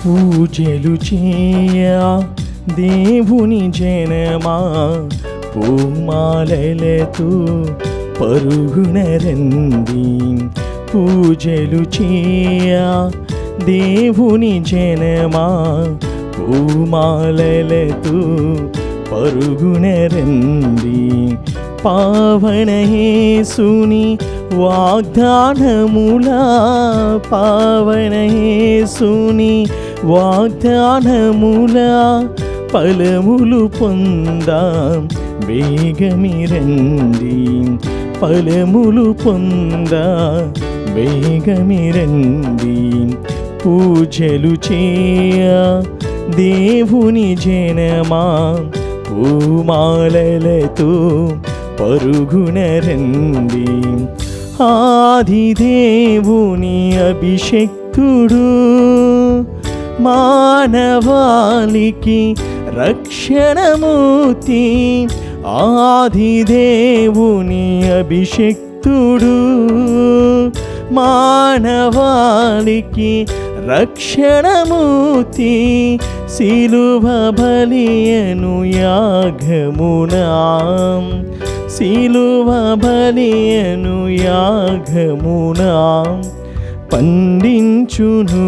పూజలు చేయ దేవుని జనమా, పూమాలలతో పరుగున రండి. పూజలు చేయ దేవుని జనమా, పూమాలలతో పరుగున రండి. పావన యేసుని వాగ్దానములా, పావన యేసుని వాగ్దానములా ఫలములు పొందాం వేగమిరండి. ఫలములు పొందా వేగమిరండి. పూజలు చేయ దేవుని జనమా, పూమాలలతో పరుగున రండి. ఆదిదేవుని అభిషేక్తుడు, మానవాళికి రక్షణమూర్తి. ఆదిదేవుని అభిషేక్తుడు, మానవాళికి రక్షణమూర్తి. సిలువ బలియను యాగమునా, సిలువ బలియను యాగమునా పండించును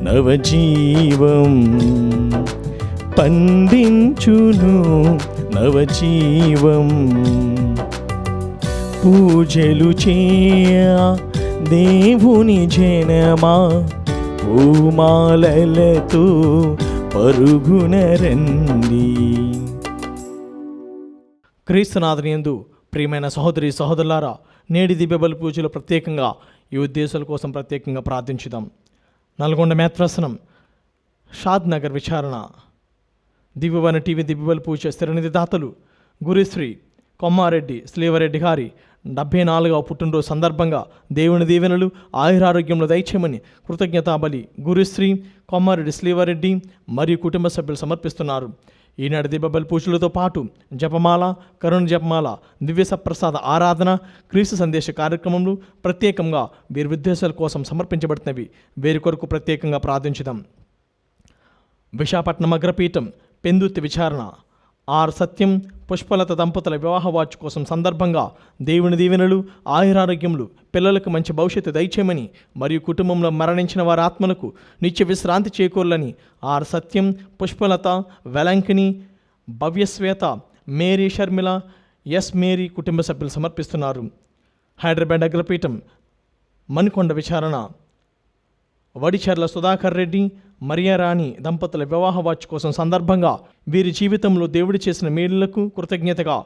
నవజీవం, పండించును నవజీవం. పూజలు చేయ దేవుని జనమా, పూమాలలతో పరుగున రండి. క్రీస్తునాథునియందు ప్రియమైన సహోదరి సహోదరులారా, నేటి దివ్య బలి పూజలు ప్రత్యేకంగా ఈ ఉద్దేశాల కోసం ప్రత్యేకంగా ప్రార్థించుదాం. నల్గొండ మేత్రాసనం షాద్ నగర్ విచారణ దివ్యవన టీవీ దివ్య బలి పూజ స్థిరనిధి దాతలు గురుశ్రీ కొమ్మారెడ్డి శ్రీవరెడ్డి గారి 74వ పుట్టినరోజు సందర్భంగా దేవుని దీవెనలు ఆయురారోగ్యంలో దయచేయమని కృతజ్ఞతాబలి గురుశ్రీ కొమ్మారెడ్డి శ్రీవరెడ్డి మరియు కుటుంబ సభ్యులు సమర్పిస్తున్నారు. ఈనాడు దివ్యబలి పూజలతో పాటు జపమాల, కరుణ జపమాల, దివ్య సప్రసాద ఆరాధన, క్రీస్తు సందేశ కార్యక్రమంలో ప్రత్యేకంగా వీరి ఉద్దేశాల కోసం సమర్పించబడుతున్నవి. వీరి కొరకు ప్రత్యేకంగా ప్రార్థించుదాం. విశాఖపట్నం అగ్రపీఠం పెందుర్తి విచారణ ఆర్ సత్యం పుష్పలత దంపతుల వివాహ వార్షికోత్సవం సందర్భంగా దేవుని దీవెనలు ఆయురారోగ్యములు, పిల్లలకు మంచి భవిష్యత్తు దయచేయమని మరియు కుటుంబంలో మరణించిన వారి ఆత్మలకు నిత్య విశ్రాంతి చేకూరాలని R Satyam, Pushpalatha, Velankini, Bhavyashweta, Mary Sharmila, S Mary కుటుంబ సభ్యులు సమర్పిస్తున్నారు. హైదరాబాద్ అగ్రపీఠం మణికొండ విచారణ వడిచెర్ల సుధాకర్ రెడ్డి, మరియారాణి దంపతుల వివాహ వార్షికోత్సవం సందర్భంగా వీరి జీవితంలో దేవుడు చేసిన మేలులకు కృతజ్ఞతగా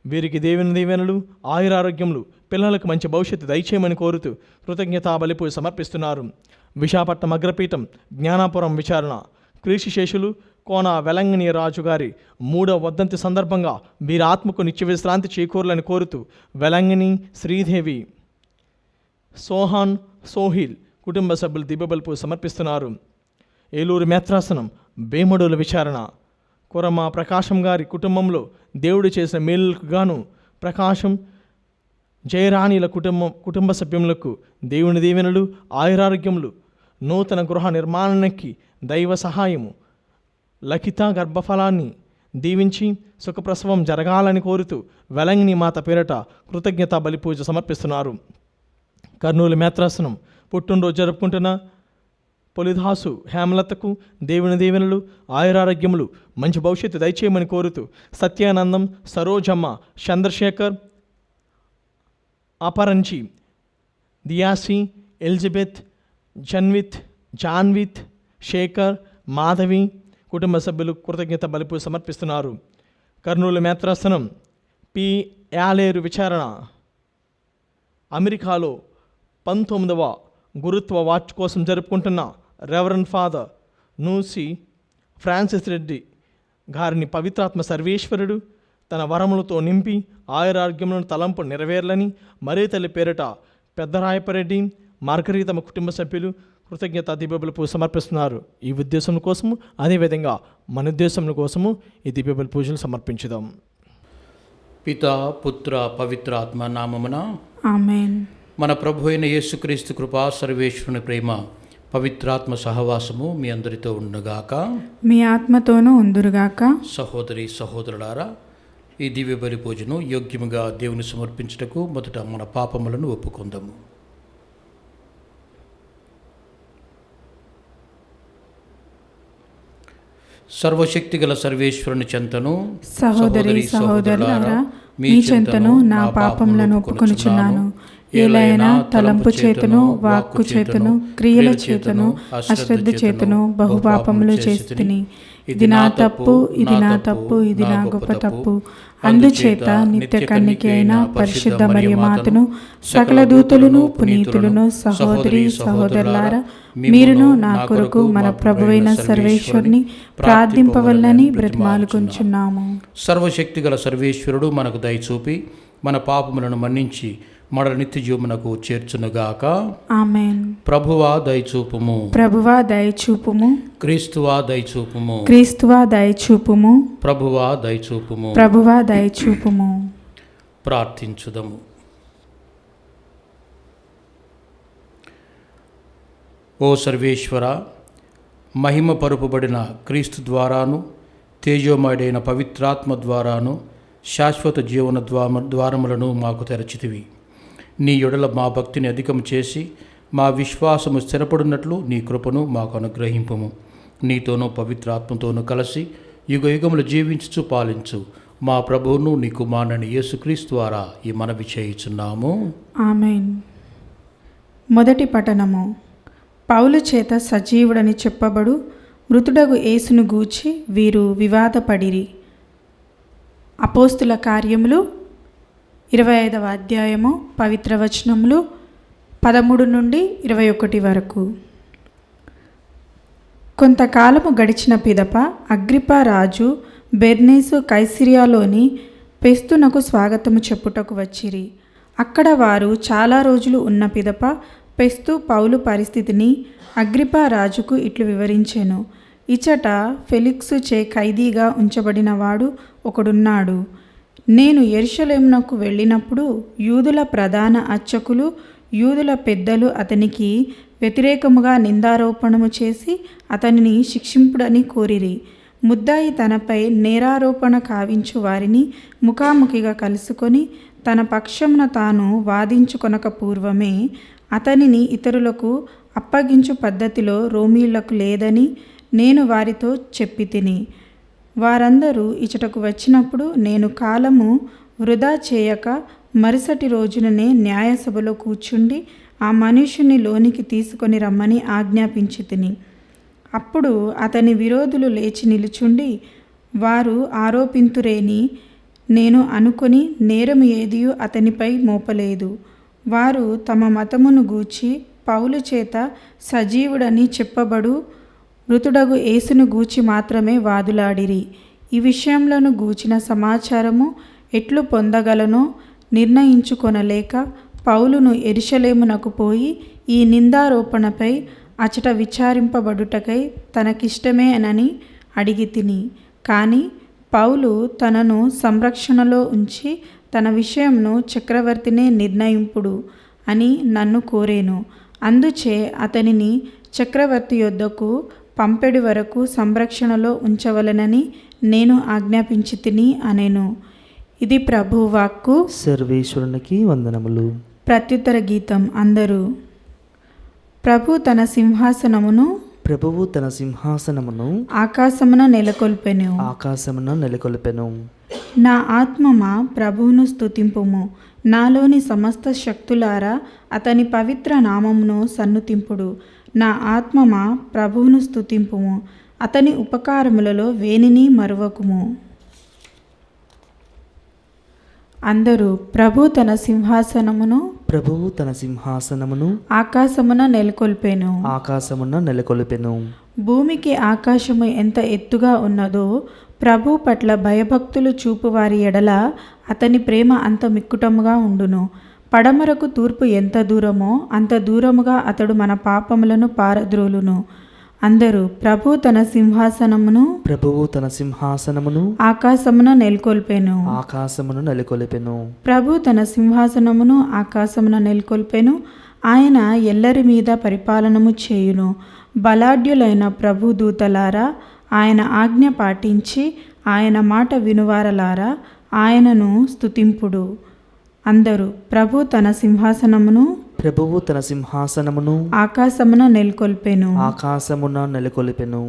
వీరికి దేవుని దీవెనలు ఆయురారోగ్యములు, పిల్లలకు మంచి భవిష్యత్తు దయచేయమని కోరుతూ కృతజ్ఞతా బలిపూజ సమర్పిస్తున్నారు. విశాఖపట్నం అగ్రపీఠం జ్ఞానాపురం విచారణ క్రీస్తుశేషులు కోన వెలంగిని రాజు గారి 3వ వర్ధంతి సందర్భంగా వీరి ఆత్మకు నిత్య విశ్రాంతి చేకూరాలని కోరుతూ వెలంగిని శ్రీదేవి, సోహాన్, సోహిల్ కుటుంబ సభ్యులు దివ్యబలిపూజ సమర్పిస్తున్నారు. ఏలూరు మేత్రాసనం వేమడుల విచారణ కురమ ప్రకాశం గారి కుటుంబంలో దేవుడు చేసిన మేలులకు గాను ప్రకాశం, జయరాణిల కుటుంబ సభ్యులకు దేవుని దీవెనలు ఆయురారోగ్యములు, నూతన గృహ నిర్మాణానికి దైవ సహాయము, లకిత గర్భఫలాన్ని దీవించి సుఖప్రసవం జరగాలని కోరుతూ వెలంగిని మాత పేరట కృతజ్ఞతా బలిపూజ సమర్పిస్తున్నారు. కర్నూలు మేత్రాసనం పుట్టినరోజు జరుపుకుంటున్న పొలిదాసు హేమలతకు దేవుని దీవెనలు ఆయురారోగ్యములు, మంచి భవిష్యత్తు దయచేయమని కోరుతూ సత్యానందం, సరోజమ్మ, చంద్రశేఖర్, అపరంజి, దియాసి, ఎలిజబెత్, జాన్విత్, శేఖర్, మాధవి కుటుంబ సభ్యులు కృతజ్ఞత బలిపూజ సమర్పిస్తున్నారు. కర్నూలు మేత్రాసనం పి యాలేరు విచారణ అమెరికాలో 19వ గురుత్వ వాచ్ కోసం జరుపుకుంటున్న రెవరెండ్ ఫాదర్ నూసి ఫ్రాన్సిస్ రెడ్డి గారిని పవిత్రాత్మ సర్వేశ్వరుడు తన వరములతో నింపి ఆయురారోగ్యములను తలంపు నెరవేర్లని మరీ తల్లి పేరిట పెద్దరాయపరెడ్డి, మార్గరీ తమ కుటుంబ సభ్యులు కృతజ్ఞత దివ్యబలి పూజ సమర్పిస్తున్నారు. ఈ ఉద్దేశం కోసము అదేవిధంగా మన ఉద్దేశం కోసము ఈ దివ్యబలి పూజలు సమర్పించుదాం. పితా, పుత్ర, పవిత్ర ఆత్మ నామమున ఆమేన్. మన ప్రభు అయిన యేసుక్రీస్తు కృపా, సర్వేశ్వరుని ప్రేమ, పవిత్రాత్మ సహవాసము మీ అందరితో ఉండుగాక. మీ ఆత్మతోనూ ఉందురుగాక. సహోదరి సహోదరులారా, ఈ దివ్య బలి పూజను యోగ్యముగా దేవుని సమర్పించుటకు మొదట మన పాపములను ఒప్పుకుందాము. సర్వశక్తిగల సర్వేశ్వరుని చెంతను సహోదరి సహోదరులారా, మీ చెంతను నా పాపములను ఒప్పుకొనుచున్నాను. ఏలైనా తలంపు చేతను, వాక్కు చేతను, క్రియల చేతను, అశ్రద్ధ చేతను బహుపాపములు చేస్తుని. ఇది నా తప్పు, ఇది నా తప్పు, ఇది నా గొప్ప తప్పు. అందుచేత నిత్య కన్యక అయిన పరిశుద్ధ మరియమాతను, సకల దూతలను, పునీతులను, సహోదరి సహోదరులారా, మీరును నా కొరకు మన ప్రభువైన సర్వేశ్వరుని ప్రార్థింపవల్లని బ్రతిమాలుకొంచున్నాము. సర్వశక్తిగల సర్వేశ్వరుడు మనకు దయచూపి మన పాపములను మన్నించి మరల నిత్య జీవమునకు చేర్చునుగాక. ఆమేన్. ప్రభువా దయచూపుము, ప్రభువా దయచూపుము, క్రీస్తువా దయచూపుము, క్రీస్తువా దయచూపుము, ప్రభువా దయచూపుము. ప్రభువా దయచూపుము. ప్రార్థించుదము. ఓ సర్వేశ్వర, మహిమ పరుపబడిన క్రీస్తు ద్వారాను, తేజోమయుడైన పవిత్రాత్మ ద్వారాను శాశ్వత జీవన ద్వారములను మాకు తెరచితివి. నీ యొడల మా భక్తిని అధికం చేసి మా విశ్వాసము స్థిరపడినట్లు నీ కృపను మాకు అనుగ్రహింపుము. నీతోనూ పవిత్రాత్మతోనూ కలిసి యుగ యుగములు జీవించుచు పాలించు మా ప్రభువును నీ కుమారుని యేసుక్రీస్తు ద్వారా ఈ మనవి చేయుచున్నాము. ఆమేన్. మొదటి పఠనము. పౌలు చేత సజీవుడని చెప్పబడు మృతుడగు యేసును గూర్చి వీరు వివాదపడిరి. అపోస్తుల కార్యములు 25వ అధ్యాయము పవిత్ర వచనములు 13 నుండి 21 వరకు. కొంతకాలము గడిచిన పిదప అగ్రిప్ప రాజు బెర్నీసు కైసరియాలోని పెస్తునకు స్వాగతము చెప్పుటకు వచ్చిరి. అక్కడ వారు చాలా రోజులు ఉన్న పిదప పెస్తు పౌలు పరిస్థితిని అగ్రిప్ప రాజుకు ఇట్లు వివరించెను. ఇచట ఫెలిక్సు చే ఖైదీగా ఉంచబడిన వాడు ఒకడున్నాడు. నేను యెరూషలేమునకు వెళ్ళినప్పుడు యూదుల ప్రధాన అర్చకులు, యూదుల పెద్దలు అతనికి వ్యతిరేకముగా నిందారోపణము చేసి అతనిని శిక్షింపుడని కోరిరి. ముద్దాయి తనపై నేరారోపణ కావించు వారిని ముఖాముఖిగా కలుసుకొని తన పక్షమున తాను వాదించుకొనక పూర్వమే అతనిని ఇతరులకు అప్పగించు పద్ధతిలో రోమీయులకు లేదని నేను వారితో చెప్పి తిని. వారందరూ ఇచటకు వచ్చినప్పుడు నేను కాలము వృధా చేయక మరుసటి రోజుననే న్యాయసభలో కూర్చుండి ఆ మనుష్యుని లోనికి తీసుకొని రమ్మని ఆజ్ఞాపించి తిని. అప్పుడు అతని విరోధులు లేచి నిలుచుండి వారు ఆరోపింతురేని నేను అనుకొని నేరము ఏదియూ అతనిపై మోపలేదు. వారు తమ మతమును గూర్చి పౌలు చేత సజీవుడని చెప్పబడు మృతుడగు యేసును గూర్చి మాత్రమే వాదులాడిరి. ఈ విషయంలోను గూర్చిన సమాచారము ఎట్లు పొందగలనో నిర్ణయించుకొనలేక పౌలును యెరూషలేమునకు పోయి ఈ నిందారోపణపై అచట విచారింపబడుటకై తనకిష్టమేనని అడిగి తిని. కానీ పౌలు తనను సంరక్షణలో ఉంచి తన విషయంను చక్రవర్తినే నిర్ణయింపుడు అని నన్ను కోరేను. అందుచే అతనిని చక్రవర్తి యొద్దకు పంపెడి వరకు సంరక్షణలో ఉంచవలెనని నేను ఆజ్ఞాపించి తిని అనెను. ఇది ప్రభువు వాక్కు. సర్వేశ్వరునికి వందనములు. ప్రత్యుత్తర గీతం. అందరూ. ప్రభు తన సింహాసనమును ప్రభువు తన సింహాసనమును ఆకాశమున నెలకొల్పెను. ఆకాశమున నెలకొల్పెను. నా ఆత్మమా ప్రభువును స్తుతింపుము. నాలోని సమస్త శక్తులారా అతని పవిత్ర నామమును సన్నుతింపుడు. నా ఆత్మమా ప్రభువును స్తుతింపుము. అతని ఉపకారములలో వేనిని మరువకుము. అందరూ. ప్రభు తన సింహాసనమును ప్రభువు తన సింహాసనమును ఆకాశమున నెలకొల్పెను. ఆకాశమున నెలకొల్పెను. భూమికి ఆకాశము ఎంత ఎత్తుగా ఉన్నదో ప్రభు పట్ల భయభక్తులు చూపువారి ఎడల అతని ప్రేమ అంత మిక్కుటముగా ఉండును. పడమరకు తూర్పు ఎంత దూరమో అంత దూరముగా అతడు మన పాపములను పారద్రోలును. అందరూ. ప్రభు తన సింహాసనమును ప్రభువు తన సింహాసనమును ఆకాశమున నెలకొల్పెను. ఆకాశమును నెలకొల్పెను. ప్రభు తన సింహాసనమును ఆకాశమున నెలకొల్పెను. ఆయన ఎల్లరి మీద పరిపాలనము చేయును. బలాఢ్యులైన ప్రభు దూతలారా, ఆయన ఆజ్ఞ పాటించి ఆయన మాట వినువారలారా, ఆయనను స్తుతింపుడు. అందరూ ప్రభు తన సింహాసనమును ప్రభువు తన సింహాసనమును ఆకాశమున నెలకొల్పెను. ఆకాశమున నెలకొల్పెను.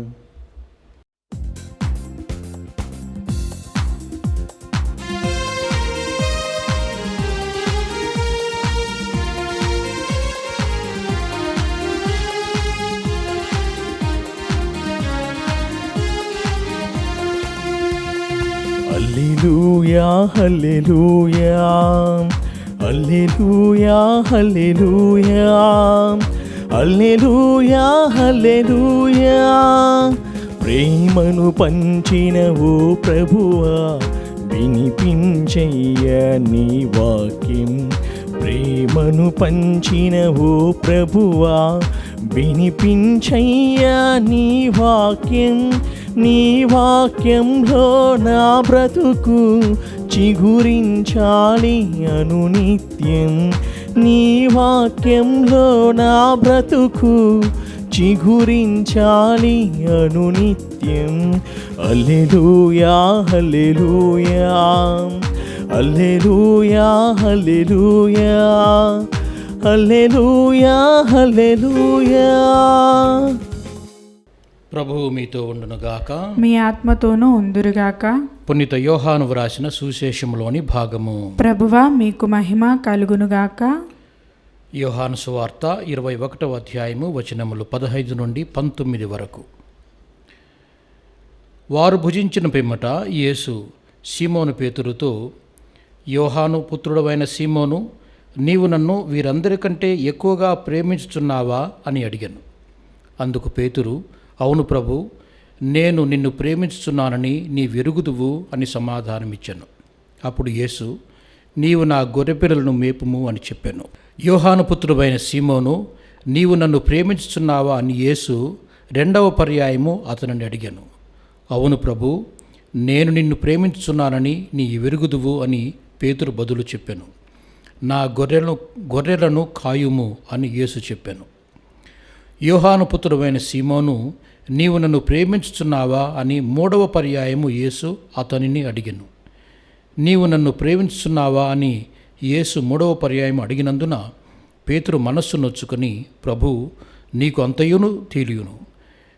హల్లెలూయా హల్లెలూయా హల్లెలూయా హల్లెలూయా హల్లెలూయా హల్లెలూయా. ప్రేమను పంచిన ఓ ప్రభువా, వినిపించయ్య నీ వాక్యం. ప్రేమను పంచిన ఓ ప్రభువా, వినిపించయ్య నీ వాక్యం. నీ వాక్యంలో నా బ్రతుకు చిగురించాలి అనునిత్యం. నీ వాక్యంలో నా బ్రతుకు చిగురించాలి అనునిత్యం. హల్లెలూయా హల్లెలూయా హల్లెలూయా హల్లెలూయా హల్లెలూయా హల్లెలూయా. ప్రభువు మీతో ఉండునుగాక. మీ ఆత్మతోనూ ఉందురుగాక. పునీత యోహాను వ్రాసిన సువిశేషములోని భాగము. ప్రభువా మీకు మహిమ కలుగునుగాక. యోహాను సువార్త 21వ అధ్యాయము వచనములు 15 నుండి 19 వరకు. వారు భుజించిన పిమ్మట యేసు సీమోను పేతురుతో, యోహాను పుత్రుడవైన సీమోను, నీవు నన్ను వీరందరికంటే ఎక్కువగా ప్రేమించుచున్నావా అని అడిగాను. అందుకు పేతురు, అవును ప్రభు, నేను నిన్ను ప్రేమించుచున్నానని నీ వెరుగుదువు అని సమాధానమిచ్చాను. అప్పుడు యేసు, నీవు నా గొర్రెపిల్లలను మేపుము అని చెప్పాను. యోహాను పుత్రుడైన సీమోను, నీవు నన్ను ప్రేమించుచున్నావా అని యేసు రెండవ పర్యాయము అతనిని అడిగాను. అవును ప్రభు, నేను నిన్ను ప్రేమించుచున్నానని నీ వెరుగుదువు అని పేతురు బదులు చెప్పాను. నా గొర్రెలను కాయుము అని యేసు చెప్పాను. యోహాను పుత్రుడైన సీమోను, నీవు నన్ను ప్రేమించుచున్నావా అని మూడవ పర్యాయము యేసు అతనిని అడిగాను. నీవు నన్ను ప్రేమించుచున్నావా అని యేసు మూడవ పర్యాయం అడిగినందున పేతురు మనస్సు నొచ్చుకొని, ప్రభు, నీకు అంతయును తెలియను,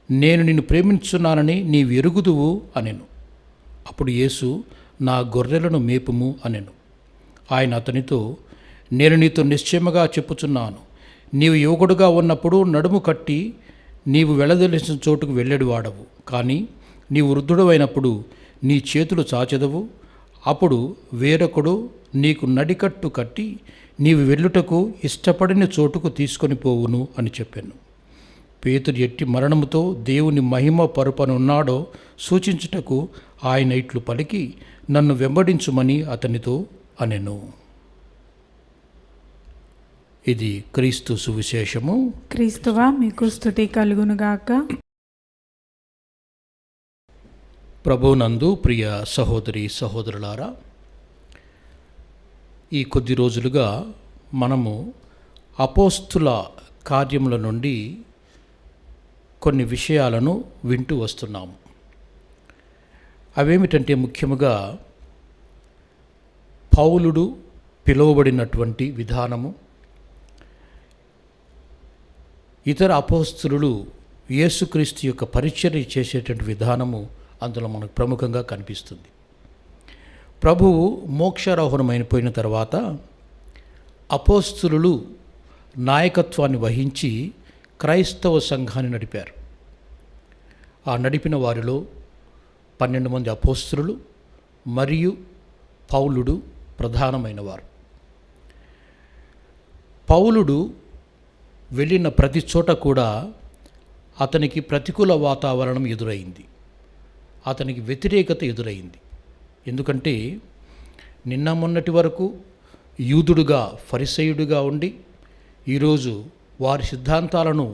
నేను నిన్ను ప్రేమించుచున్నానని నీవు ఎరుగుదువు అనెను. అప్పుడు యేసు, నా గొర్రెలను మేపుము అనెను. ఆయన అతనితో, నేను నీతో నిశ్చయముగా చెప్పుచున్నాను, నీవు యువకుడుగా ఉన్నప్పుడు నడుము కట్టి నీవు వెళ్ళదలిసిన చోటుకు వెళ్ళేడు వాడవు. కానీ నీవు వృద్ధుడు అయినప్పుడు నీ చేతులు చాచెదవు. అప్పుడు వేరొకడు నీకు నడికట్టు కట్టి నీవు వెళ్ళుటకు ఇష్టపడిన చోటుకు తీసుకొని పోవును అని చెప్పాను. పేతురు ఎట్టి మరణముతో దేవుని మహిమ పరుపనున్నాడో సూచించుటకు ఆయన ఇట్లు పలికి, నన్ను వెంబడించుమని అతనితో అనెను. ఇది క్రీస్తు సువిశేషము. క్రీస్తువా మీకు స్తుతి కలుగునుగాక. ప్రభునందు ప్రియ సహోదరి సహోదరులారా, ఈ కొద్ది రోజులుగా మనము అపోస్తుల కార్యముల నుండి కొన్ని విషయాలను వింటూ వస్తున్నాము. అవేమిటంటే ముఖ్యముగా పౌలుడు పిలువబడినటువంటి విధానము, ఇతర అపోస్తులు యేసుక్రీస్తు యొక్క పరిచర్య చేసేటువంటి విధానము అందులో మనకు ప్రముఖంగా కనిపిస్తుంది. ప్రభువు మోక్షారోహణమైపోయిన తర్వాత అపోస్తులు నాయకత్వాన్ని వహించి క్రైస్తవ సంఘాన్ని నడిపారు. ఆ నడిపిన వారిలో 12 మంది అపోస్తులు మరియు పౌలుడు ప్రధానమైన వారు. పౌలుడు వెళ్ళిన ప్రతి చోట కూడా అతనికి ప్రతికూల వాతావరణం ఎదురైంది, అతనికి వ్యతిరేకత ఎదురైంది. ఎందుకంటే నిన్న మొన్నటి వరకు యూదుడుగా ఫరిసయుడుగా ఉండి ఈరోజు వారి సిద్ధాంతాలను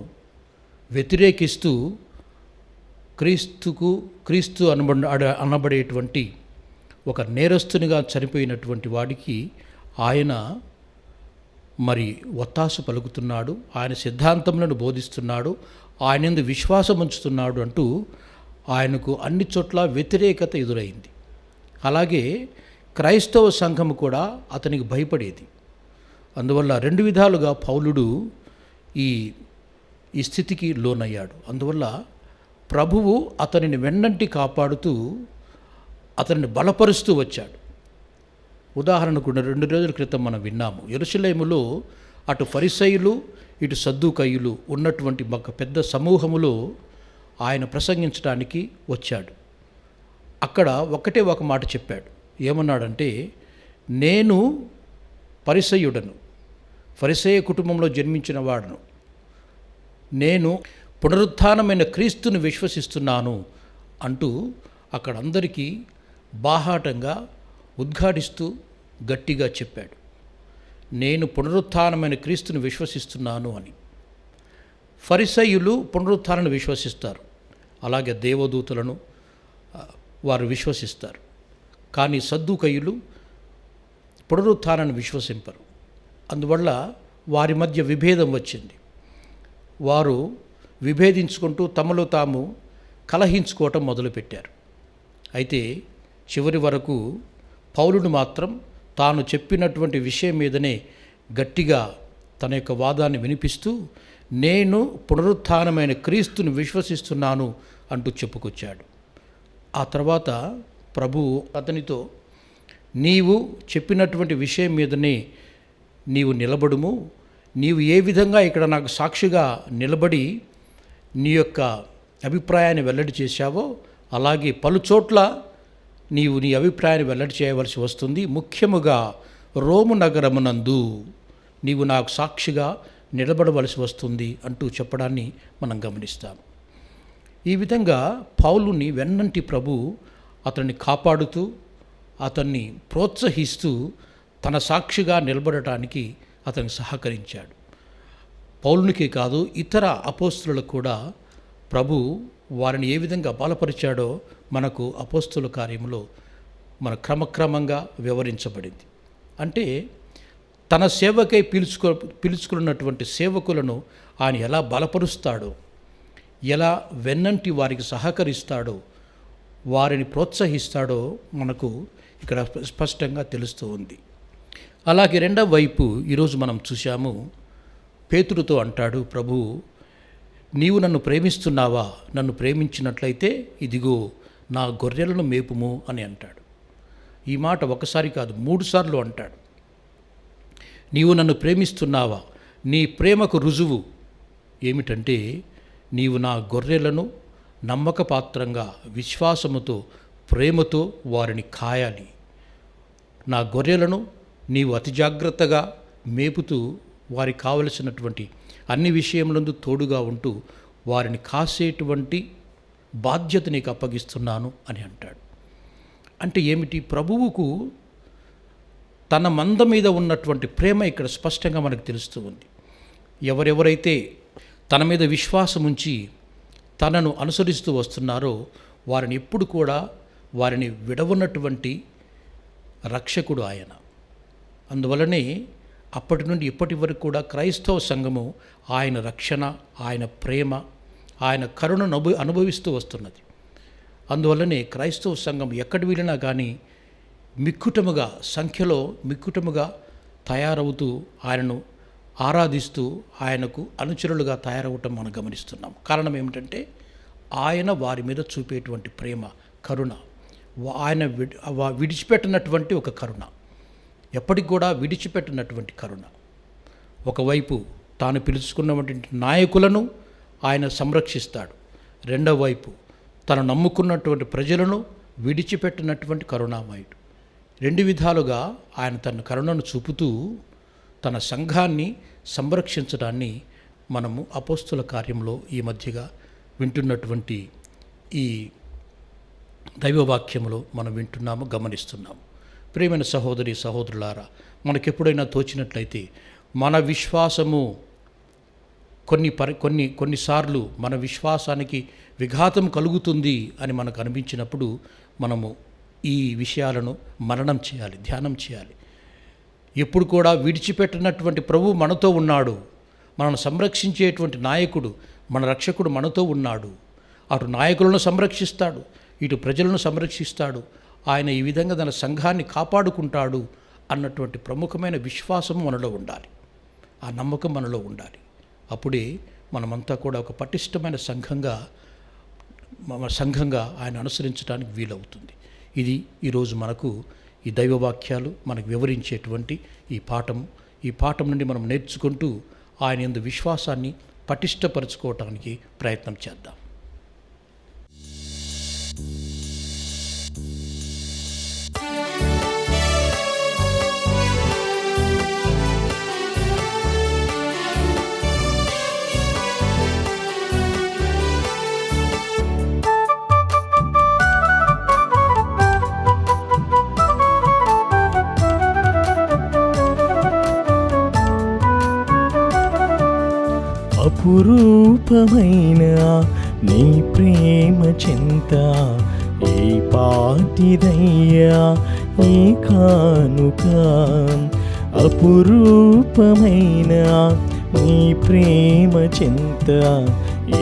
వ్యతిరేకిస్తూ క్రీస్తు అనబడేటువంటి ఒక నేరస్తునిగా చనిపోయినటువంటి వాడికి ఆయన మరి ఒత్తాసు పలుకుతున్నాడు, ఆయన సిద్ధాంతములను బోధిస్తున్నాడు, ఆయన యందు విశ్వాసం ఉంచుతున్నాడు అంటూ ఆయనకు అన్ని చోట్ల వ్యతిరేకత ఎదురైంది. అలాగే క్రైస్తవ సంఘము కూడా అతనికి భయపడేది. అందువల్ల రెండు విధాలుగా పౌలుడు ఈ స్థితికి లోనయ్యాడు. అందువల్ల ప్రభువు అతనిని వెన్నంటి కాపాడుతూ అతనిని బలపరుస్తూ వచ్చాడు. ఉదాహరణకు 2 రోజుల క్రితం మనం విన్నాము, యెరూషలేములో అటు ఫరిసయ్యులు ఇటు సద్దూకయ్యులు ఉన్నటువంటి ఒక పెద్ద సమూహములో ఆయన ప్రసంగించడానికి వచ్చాడు. అక్కడ ఒకటే ఒక మాట చెప్పాడు. ఏమన్నాడంటే, నేను పరిసయ్యుడను, ఫరిసయ్య కుటుంబంలో జన్మించిన వాడను, నేను పునరుత్థానమైన క్రీస్తుని విశ్వసిస్తున్నాను అంటూ అక్కడ అందరికీ బాహాటంగా ఉద్ఘాటిస్తూ గట్టిగా చెప్పాడు. నేను పునరుత్థానమైన క్రీస్తుని విశ్వసిస్తున్నాను అని. ఫరిసయ్యులు పునరుత్థానాన్ని విశ్వసిస్తారు, అలాగే దేవదూతలను వారు విశ్వసిస్తారు. కానీ సద్దూకయ్యులు పునరుత్థానాన్ని విశ్వసింపరు. అందువల్ల వారి మధ్య విభేదం వచ్చింది. వారు విభేదించుకుంటూ తమలో తాము కలహించుకోవటం మొదలుపెట్టారు. అయితే చివరి వరకు పౌలుడు మాత్రం తాను చెప్పినటువంటి విషయం మీదనే గట్టిగా తన యొక్క వాదాన్ని వినిపిస్తూ, నేను పునరుత్థానమైన క్రీస్తుని విశ్వసిస్తున్నాను అంటూ చెప్పుకొచ్చాడు. ఆ తర్వాత ప్రభువు అతనితో, నీవు చెప్పినటువంటి విషయం మీదనే నీవు నిలబడుము, నీవు ఏ విధంగా ఇక్కడ నాకు సాక్షిగా నిలబడి నీ యొక్క అభిప్రాయాన్ని వెల్లడి చేశావో అలాగే పలుచోట్ల నీవు నీ అభిప్రాయాన్ని వెల్లడి చేయవలసి వస్తుంది. ముఖ్యముగా రోము నగరమునందు నీవు నాకు సాక్షిగా నిలబడవలసి వస్తుంది అంటూ చెప్పడాన్ని మనం గమనిస్తాము. ఈ విధంగా పౌలుని వెన్నంటి ప్రభు అతన్ని కాపాడుతూ అతన్ని ప్రోత్సహిస్తూ తన సాక్షిగా నిలబడటానికి అతనికి సహకరించాడు. పౌలునికే కాదు, ఇతర అపోస్తులకు కూడా ప్రభు వారిని ఏ విధంగా బలపరిచాడో మనకు అపోస్తుల కార్యములో మన క్రమక్రమంగా వివరించబడింది. అంటే తన సేవకై పిలుచుకున్నటువంటి సేవకులను ఆయన ఎలా బలపరుస్తాడో, ఎలా వెన్నంటి వారికి సహకరిస్తాడో, వారిని ప్రోత్సహిస్తాడో మనకు ఇక్కడ స్పష్టంగా తెలుస్తూ ఉంది. అలాగే రెండవ వైపు ఈరోజు మనం చూశాము, పేతురుతో అంటాడు ప్రభువు, నీవు నన్ను ప్రేమిస్తున్నావా? నన్ను ప్రేమించినట్లయితే ఇదిగో నా గొర్రెలను మేపుము అని అంటాడు. ఈ మాట ఒకసారి కాదు 3 సార్లు అంటాడు. నీవు నన్ను ప్రేమిస్తున్నావా? నీ ప్రేమకు రుజువు ఏమిటంటే నీవు నా గొర్రెలను నమ్మకపాత్రంగా విశ్వాసముతో ప్రేమతో వారిని కాయాలి. నా గొర్రెలను నీవు అతి జాగ్రత్తగా మేపుతూ వారికి కావలసినటువంటి అన్ని విషయములందు తోడుగా ఉంటూ వారిని కాసేటువంటి బాధ్యత నీకు అప్పగిస్తున్నాను అని అంటాడు. అంటే ఏమిటి? ప్రభువుకు తన మంద మీద ఉన్నటువంటి ప్రేమ ఇక్కడ స్పష్టంగా మనకు తెలుస్తూ ఉంది. ఎవరెవరైతే తన మీద విశ్వాసం ఉంచి తనను అనుసరిస్తూ వస్తున్నారో వారిని ఎప్పుడు కూడా వారిని విడవనటువంటి రక్షకుడు ఆయన. అందువలనే అప్పటి నుండి ఇప్పటి వరకు కూడా క్రైస్తవ సంఘము ఆయన రక్షణ, ఆయన ప్రేమ, ఆయన కరుణను అనుభవిస్తూ వస్తున్నది. అందువల్లనే క్రైస్తవ సంఘం ఎక్కడి వెళ్ళినా కానీ మిక్కుటముగా సంఖ్యలో మిక్కుటముగా తయారవుతూ ఆయనను ఆరాధిస్తూ ఆయనకు అనుచరులుగా తయారవటం మనం గమనిస్తున్నాం. కారణం ఏమిటంటే ఆయన వారి మీద చూపేటువంటి ప్రేమ, కరుణ, ఆయన విడిచిపెట్టినటువంటి ఒక కరుణ, ఎప్పటికి కూడా విడిచిపెట్టినటువంటి కరుణ. ఒకవైపు తాను పిలుచుకున్నటువంటి నాయకులను ఆయన సంరక్షిస్తాడు, రెండవ వైపు తను నమ్ముకున్నటువంటి ప్రజలను విడిచిపెట్టినటువంటి కరుణామయుడు. 2 విధాలుగా ఆయన తన కరుణను చూపుతూ తన సంఘాన్ని సంరక్షించడాన్ని మనము అపోస్తుల కార్యంలో ఈ మధ్యగా వింటున్నటువంటి ఈ దైవవాక్యంలో మనం వింటున్నాము, గమనిస్తున్నాము. ప్రియమైన సహోదరి సహోదరులారా, మనకెప్పుడైనా తోచినట్లయితే మన విశ్వాసము కొన్నిసార్లు మన విశ్వాసానికి విఘాతం కలుగుతుంది అని మనకు అనిపించినప్పుడు మనము ఈ విషయాలను మననం చేయాలి, ధ్యానం చేయాలి. ఎప్పుడు కూడా విడిచిపెట్టినటువంటి ప్రభువు మనతో ఉన్నాడు. మనల్ని సంరక్షించేటువంటి నాయకుడు, మన రక్షకుడు మనతో ఉన్నాడు. అటు నాయకులను సంరక్షిస్తాడు, ఇటు ప్రజలను సంరక్షిస్తాడు. ఆయన ఈ విధంగా తన సంఘాన్ని కాపాడుకుంటాడు అన్నటువంటి ప్రముఖమైన విశ్వాసం మనలో ఉండాలి. ఆ నమ్మకం మనలో ఉండాలి. అప్పుడే మనమంతా కూడా ఒక పటిష్టమైన సంఘంగా ఆయన అనుసరించడానికి వీలవుతుంది. ఇది ఈరోజు మనకు ఈ దైవవాక్యాలు మనకు వివరించేటువంటి ఈ పాఠం నుండి మనం నేర్చుకుంటూ ఆయన యందు విశ్వాసాన్ని పటిష్టపరచుకోవటానికి ప్రయత్నం చేద్దాం. అపురూపమైన నీ ప్రేమ చింత ఏ పాటిదయ్యా ఈ కానుక. అపురూపమైన నీ ప్రేమ చింత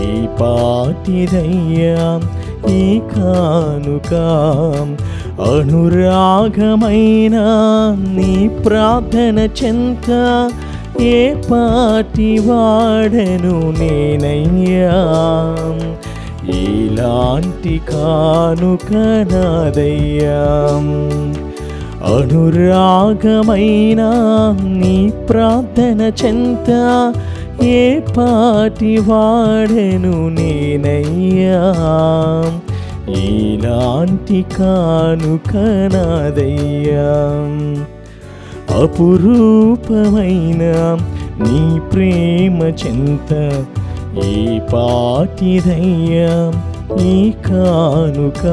ఏ పాటిదయ్యా ఈ కానుక. అనురాగమైన నీ ప్రార్థన చింత ఏ పాటి వాడను నేనయ్యా. ఇలాంటి కానుక నాదయ్యా. అనురాగమైన నీ ప్రార్థన చెంత ఏ పాటి వాడను నేనయ్యా. ఇలాంటి కానుక నాదయ్యా. అపురూపమైన నీ ప్రేమ చింత ఈ పాటిదయ్యా ఈ కానుక.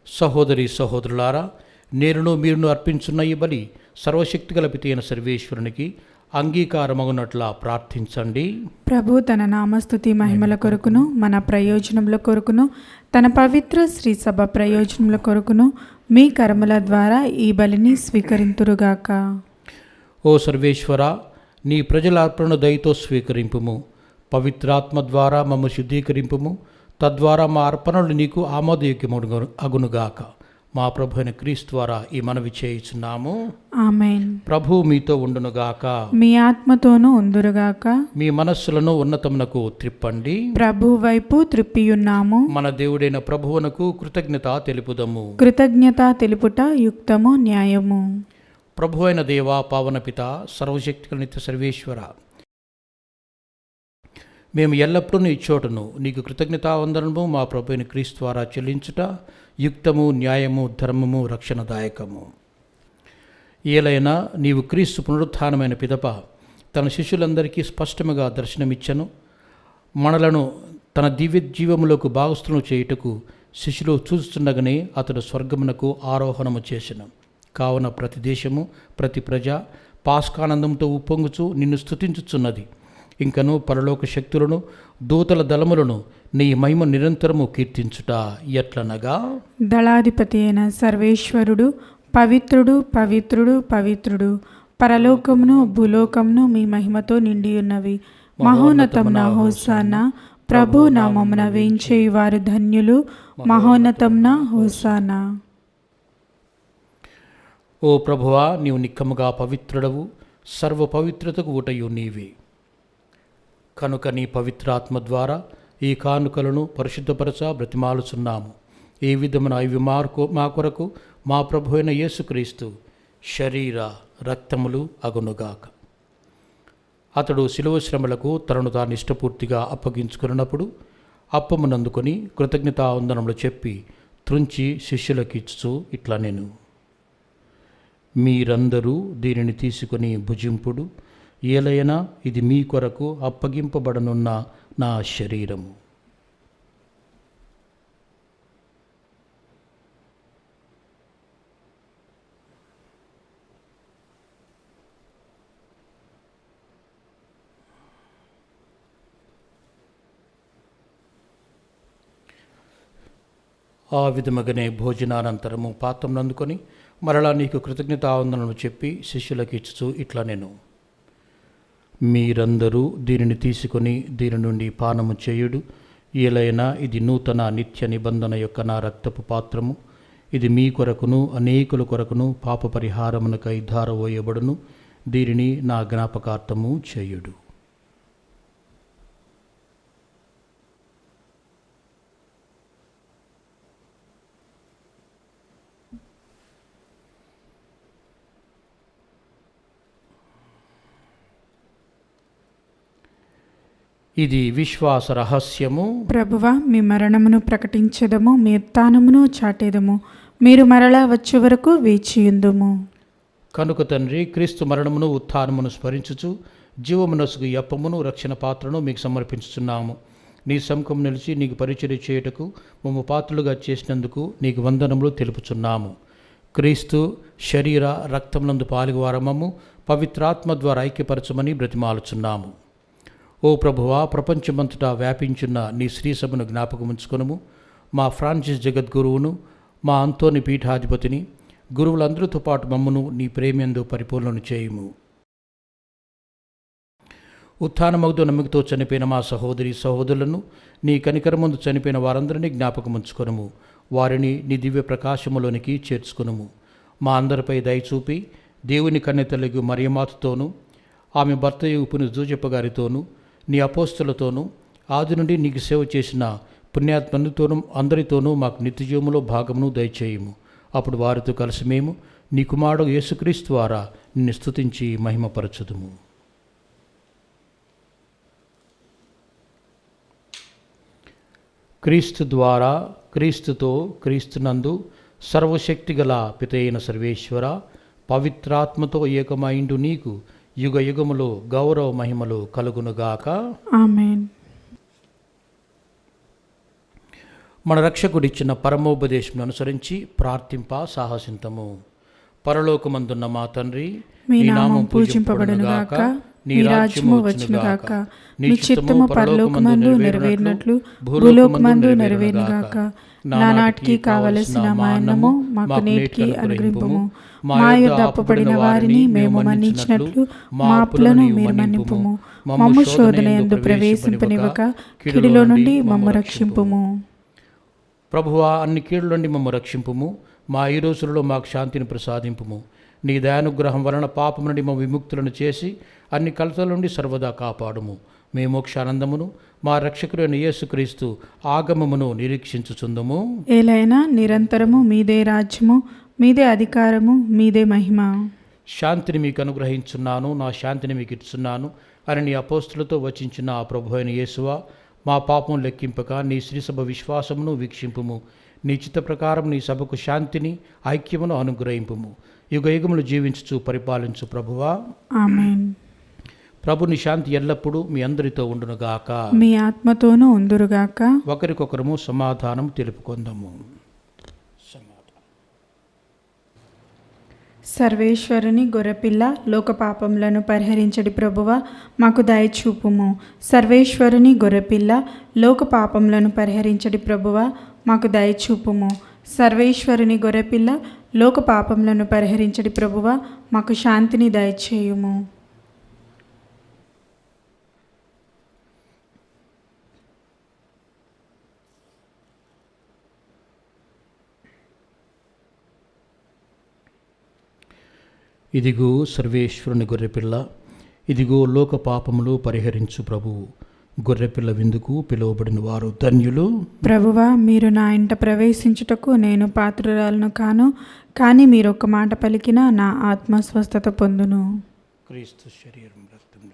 సహోదరి సహోదరులారా, నేరును మీరును అర్పించున్న ఈ బలి సర్వశక్తిగల పిత అయిన సర్వేశ్వరునికి అంగీకారమగునట్లా ప్రార్థించండి. ప్రభు తన నామస్తుతి మహిమల కొరకును మన ప్రయోజనముల కొరకును తన పవిత్ర శ్రీ సభ ప్రయోజనముల కొరకును మీ కర్మల ద్వారా ఈ బలిని స్వీకరింతురుగాక. ఓ సర్వేశ్వర, నీ ప్రజల అర్పణ దయతో స్వీకరింపుము. పవిత్రాత్మ ద్వారా మమ్మ శుద్ధీకరింపుము. తద్వారా మా అర్పణలు నీకు ఆమోదయోగ్యము అగునుగాక. మా ప్రభు అయిన క్రీస్తు ద్వారా ఈ మనవి చేయుచున్నాము. ఆమేన్. ప్రభు మీతో ఉండునుగాక, మీ ఆత్మతోనూ ఉందురుగాక. మీ మనస్సులను ఉన్నతమునకు త్రిప్పండి. ప్రభు వైపు త్రిప్పియున్నాము. మన దేవుడైన ప్రభువునకు కృతజ్ఞత తెలుపుదము. కృతజ్ఞత తెలుపుట యుక్తము న్యాయము. ప్రభు అయిన దేవా, పావన పిత, సర్వశక్తిగల నిత్య సర్వేశ్వర, మేము ఎల్లప్పుడూ నీ చోటును నీకు కృతజ్ఞతావందనము మా ప్రభు అయిన క్రీస్తు ద్వారా చెల్లించుట యుక్తము, న్యాయము, ధర్మము, రక్షణదాయకము. ఏలైనా నీవు క్రీస్తు పునరుత్థానమైన పిదప తన శిష్యులందరికీ స్పష్టముగా దర్శనమిచ్చను. మనలను తన దివ్య జీవములకు భాగస్థులను చేయుటకు శిష్యులు చూస్తుండగానే అతడు స్వర్గమునకు ఆరోహణము చేసెను. కావున ప్రతి దేశము, ప్రతి ప్రజ పాస్కానందంతో ఉప్పొంగుచు నిన్ను స్తుతించుచున్నది. ఇంకను పరలోక శక్తులను, దూతల దళములను నీ మహిమ నిరంతరము కీర్తించుట ఎట్లనగా, దళాధిపతి అయిన సర్వేశ్వరుడు పవిత్రుడు, పవిత్రుడు, పవిత్రుడు, పరలోకమును భూలోకమును మీ మహిమతో నిండియున్నవి. మహోన్నతమున హోసానా. ప్రభు నామమున వేంచేయు వారు ధన్యులు. మహోన్నతమున హోసానా. ఓ ప్రభువా, నీవు నిక్కముగా పవిత్రుడవు, సర్వ పవిత్రతకు ఊటయు నీవే. కనుక నీ పవిత్రాత్మ ద్వారా ఈ కానుకలను పరిశుద్ధపరచ బ్రతిమాలుచున్నాము. ఈ విధమున ఇవి మా కొరకు మా ప్రభు అయిన యేసుక్రీస్తు శరీర రక్తములు అగునుగాక. అతడు శిలువ శ్రమలకు తనను తాను ఇష్టపూర్తిగా అప్పగించుకున్నప్పుడు అప్పమునందుకొని కృతజ్ఞతావందనములు చెప్పి త్రుంచి శిష్యులకిచ్చుచు ఇట్లా నేను, మీరందరూ దీనిని తీసుకొని భుజింపుడు. ఏలైనా ఇది మీ కొరకు అప్పగింపబడనున్న నా శరీరము. ఆ విధముగానే భోజనానంతరము పాత్రను అందుకొని మరలా నీకు కృతజ్ఞతావందనలు చెప్పి శిష్యులకు ఇచ్చుచు ఇట్లా నేను, మీరందరూ దీనిని తీసుకొని దీని నుండి పానము చేయుడు. ఏలైనా ఇది నూతన నిత్య నిబంధన యొక్క నా రక్తపు పాత్రము. ఇది మీ కొరకును అనేకుల కొరకును పాప పరిహారమునకై ధారవోయబడును. దీనిని నా జ్ఞాపకార్థము చేయుడు. ఇది విశ్వాస రహస్యము. ప్రభువా, మీ మరణమును ప్రకటించెదము, మీ ఉత్థానమును చాటెదము. మీరు మరలా వచ్చే వరకు వేచియుందుము. కనుక తండ్రి, క్రీస్తు మరణమును ఉత్థానమును స్మరించుచు జీవమునసుగు యప్పమును రక్షణ పాత్రను మీకు సమర్పించుచున్నాము. నీ సముఖం నిలిచి నీకు పరిచర్య చేయుటకు మమ్ము పాత్రలుగా చేసినందుకు నీకు వందనములు తెలుపుచున్నాము. క్రీస్తు శరీర రక్తములందు పాలువారమము పవిత్రాత్మ ద్వారా ఐక్యపరచమని బ్రతిమాలుచున్నాము. ఓ ప్రభువా, ప్రపంచమంతటా వ్యాపించున్న నీ శ్రీసభను జ్ఞాపకముంచుకొనుము. మా ఫ్రాన్సిస్ జగద్గురువును, మా అంతోని పీఠాధిపతిని, గురువులందరితో పాటు మమ్మను నీ ప్రేమయందు పరిపూర్ణను చేయుము. ఉత్థానమగుదు నమ్మికతో చనిపోయిన మా సహోదరి సహోదరులను, నీ కనికరమందు చనిపోయిన వారందరినీ జ్ఞాపకముంచుకొనుము. వారిని నీ దివ్య ప్రకాశములోనికి చేర్చుకొనుము. మా అందరిపై దయచూపి దేవుని కన్నెతల్లిగు మరియమాతతోనూ ఆమె భర్తయు పుని జూజప్ప గారితోనూ నీ అపోస్తులతోనూ ఆది నుండి నీకు సేవ చేసిన పుణ్యాత్మనితోనూ అందరితోనూ మాకు నిత్యజీవములో భాగమును దయచేయము. అప్పుడు వారితో కలిసి మేము నీ కుమారుడు యేసుక్రీస్తు ద్వారా నిన్ను స్తుతించి మహిమపరచుదుము. క్రీస్తు ద్వారా, క్రీస్తుతో, క్రీస్తునందు సర్వశక్తిగల పితైన సర్వేశ్వర, పవిత్రాత్మతో ఏకమైండు నీకు యుగ యుగములో గౌరవ మహిమలు కలుగునుగాక. ఆమేన్. మన రక్షకుడిచ్చిన పరమోపదేశం అనుసరించి ప్రార్థింప సాహసింతము. పరలోకమందున్న మా తండ్రి, మీ నామం పూజింపబడునుగాక, నీ రాజ్యము వచ్చునుగాక, నీ చిత్తము పరలోకమందు నెరవేరినట్లు భూలోకమందు నెరవేరునుగాక. నానాటికి కావలసిన మా అన్నము మాకు నేటికి అనుగ్రహింపుము. మా యొద్ద అప్పుపడిన వారిని మేము మన్నించినట్లు మా అప్పులను మీరు మన్నింపుము. మమ్ము శోధన యందు ప్రవేశింపనివ్వక కీడులో నుండి మమ్ము రక్షింపుము. ప్రభువా, అన్ని కీడుల నుండి మమ్ము రక్షింపుము. మా ఈ రోజులలో మాకు శాంతిని ప్రసాదింపుము. నీ దయానుగ్రహం వలన పాపం నుండి మా విముక్తులను చేసి అన్ని కలతల నుండి సర్వదా కాపాడుము. మీ మోక్షానందమును మా రక్షకుడైన యేసుక్రీస్తు ఆగమమును నిరీక్షించుచుందుము. ఏలైనా నిరంతరము మీదే రాజ్యము, మీదే అధికారము, మీదే మహిమ. శాంతిని మీకు అనుగ్రహించున్నాను, నా శాంతిని మీకు ఇస్తున్నాను అని నీ అపోస్తులతో వచించిన ఆ ప్రభు అయిన యేసువా, మా పాపం లెక్కింపక నీ శ్రీసభ విశ్వాసమును వీక్షింపుము. నీ చిత్త ప్రకారం నీ సభకు శాంతిని, ఐక్యమును అనుగ్రహింపుము. యుగ యుగములు జీవించుచు పరిపాలించు ప్రభువా. ఆమేన్. ప్రభుని శాంతి ఎల్లప్పుడూ మీ అందరితో ఉండునుగాక, మీ ఆత్మతోనూ ఉందురుగాక. ఒకరికొకరము సమాధానం తెలుపుకొందాము. సర్వేశ్వరుని గొర్రెపిల్ల, లోక పాపములను పరిహరించడి ప్రభువ, మాకు దయచూపుము. సర్వేశ్వరుని గొర్రెపిల్ల, లోక పాపములను పరిహరించడి ప్రభువ, మాకు దయచూపుము. సర్వేశ్వరుని గొర్రెపిల్ల, లోక పాపములను పరిహరించడి ప్రభువ, మాకు శాంతిని దయచేయుము. ఇదిగో సర్వేశ్వరుని గొర్రెపిల్ల, ఇదిగో లోక పాపములు పరిహరించు ప్రభువు. గొర్రెపిల్ల విందుకు పిలువబడిన వారు ధన్యులు. ప్రభువా, మీరు నా ఇంట ప్రవేశించుటకు నేను పాత్రురాలను కాను, కానీ మీరు ఒక మాట పలికినా నా ఆత్మ స్వస్థత పొందును. క్రీస్తు శరీరం రక్తం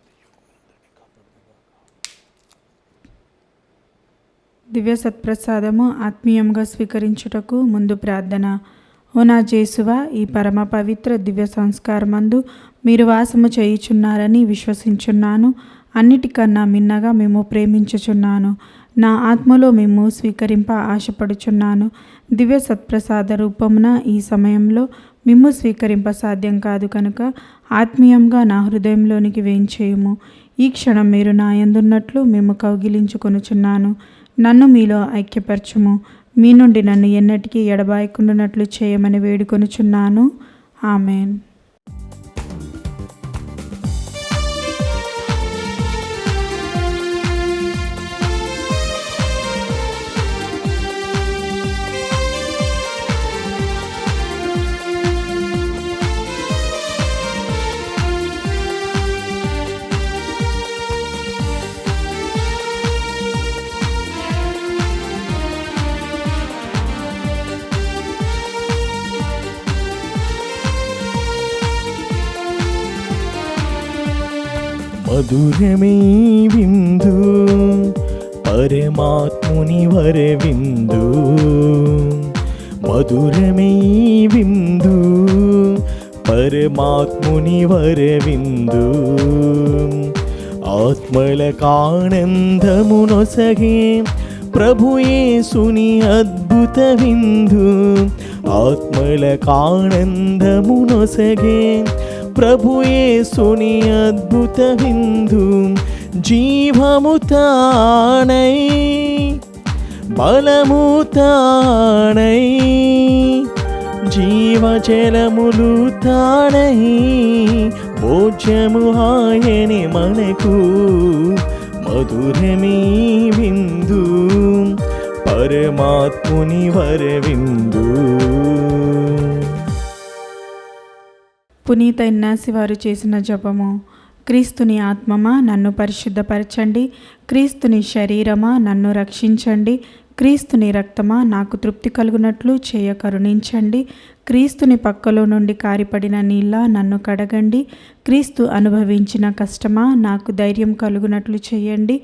దివ్య సత్ప్రసాదము ఆత్మీయంగా స్వీకరించుటకు ముందు ప్రార్థన. ఓ నా జేసువా, ఈ పరమ పవిత్ర దివ్య సంస్కారమందు మీరు వాసము చేయుచున్నారని విశ్వసించున్నాను. అన్నిటికన్నా మిన్నగా మేము ప్రేమించుచున్నాను. నా ఆత్మలో మేము స్వీకరింప ఆశపడుచున్నాను. దివ్య సత్ప్రసాద రూపమున ఈ సమయంలో మిమ్ము స్వీకరింప సాధ్యం కాదు కనుక ఆత్మీయంగా నా హృదయంలోనికి వేంచేయుము. ఈ క్షణం మీరు నా యందున్నట్లు మేము కౌగిలించుకొనుచున్నాను. నన్ను మీలో ఐక్యపరచుము. మీ నుండి నన్ను ఎన్నటికీ ఎడబాయకుండానట్లు చేయమని వేడుకొనుచున్నాను. ఆమెన్. మధురమే విందు పరమాత్ముని వరవిందు, మధురమే విందు పరమాత్ముని వరవిందు, ఆత్మలకానందమునొసగే ప్రభుయేసుని అద్భుత విందు, ఆత్మలకానందమునొసగే ప్రభుయేసుని అద్భుత విందు, జీవము తానై బలము తానై జీవజలములు తానై భోజ్యము ఆయనే మనకు, మధురమీ విందు పరమాత్ముని వరవిందు. పునీత ఇన్నాసి వారు చేసిన జపము. క్రీస్తుని ఆత్మమా నన్ను పరిశుద్ధపరచండి, క్రీస్తుని శరీరమా నన్ను రక్షించండి, క్రీస్తుని రక్తమా నాకు తృప్తి కలుగునట్లు చేయ కరుణించండి, క్రీస్తుని పక్కలో నుండి కారిపడిన నీళ్ళ నన్ను కడగండి, క్రీస్తు అనుభవించిన కష్టమా నాకు ధైర్యం కలుగునట్లు చేయండి.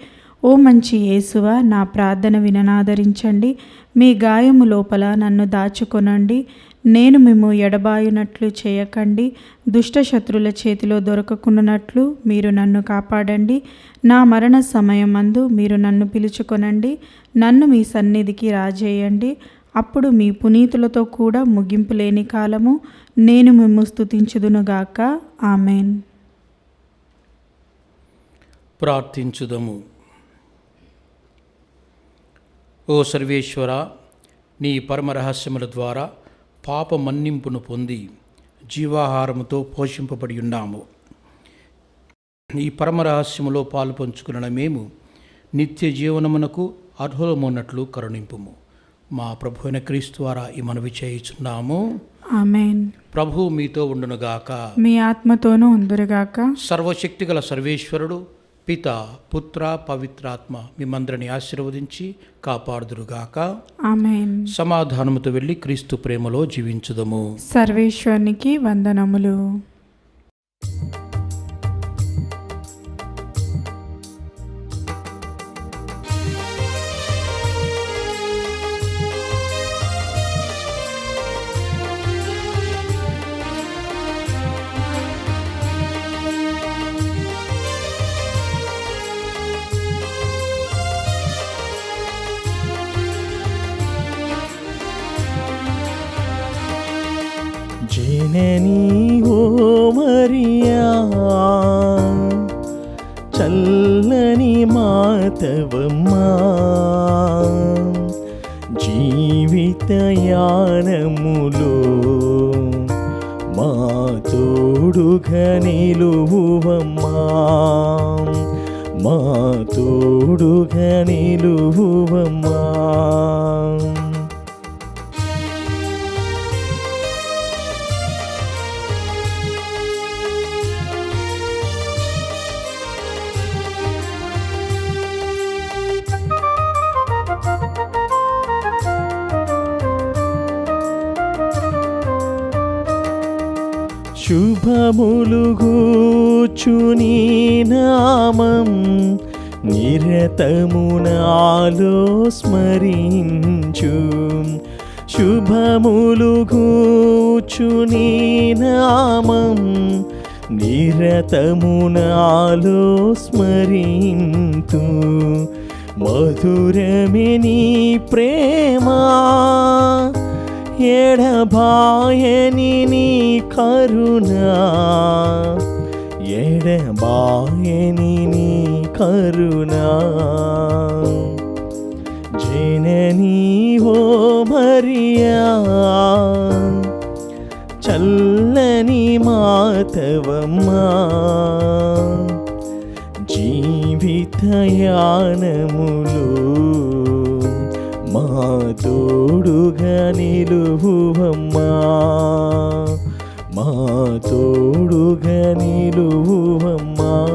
ఓ మంచి యేసువా నా ప్రార్థన విననాదరించండి, మీ గాయము లోపల నన్ను దాచుకొనండి, నేను మిమ్ము ఎడబాయునట్లు చేయకండి, దుష్టశత్రుల చేతిలో దొరకకున్నట్లు మీరు నన్ను కాపాడండి, నా మరణ సమయమందు మీరు నన్ను పిలుచుకొనండి, నన్ను మీ సన్నిధికి రాజేయండి, అప్పుడు మీ పునీతులతో కూడా ముగింపు లేని కాలము నేను మిమ్ము స్తుతించుదునుగాక. ఆమెన్. ప్రార్థించుదము. ఓ సర్వేశ్వర, నీ పరమ రహస్యముల ద్వారా పాప మన్నింపును పొంది జీవాహారముతో పోషింపబడి ఉన్నాము. ఈ పరమ రహస్యములో పాలు పంచుకున్న మేము నిత్య జీవనమునకు అర్హులమున్నట్లు కరుణింపుము. మా ప్రభు అయిన క్రీస్తు ద్వారా ఈ మనవి చేయుచున్నాము. ఆమెన్. ప్రభు మీతో ఉండునుగాక, మీ ఆత్మతోనూ ఉందురుగాక. సర్వశక్తిగల సర్వేశ్వరుడు పిత పుత్ర పవిత్రాత్మ మిమ్మందరిని ఆశీర్వదించి కాపాడుదురుగాక. ఆమెన్. సమాధానముతో వెళ్ళి క్రీస్తు ప్రేమలో జీవించుదము. సర్వేశ్వరునికి వందనములు. జననీ ఓ మరియా, చల్లని మాతవమ్మా, జీవితయానములో మా తోడుగా నిలువువమ్మా, మా తోడుగా నిలువువమ్మా. శుభములు గూర్చు నీ నామం నిరతము నాలో స్మరించు, శుభములు గూర్చు నీ నామం నిరతము నాలో స్మరింతు, మధురమే నీ ప్రేమా ఎడబాయని నీ కరుణా, ఎడబాయని నీ కరుణా. జననీ ఓ చల్లని మాతవమ్మా, జీవితయానములో మా తోడుగా నిలువువమ్మా, మా తోడుగా నిలువువమ్మా.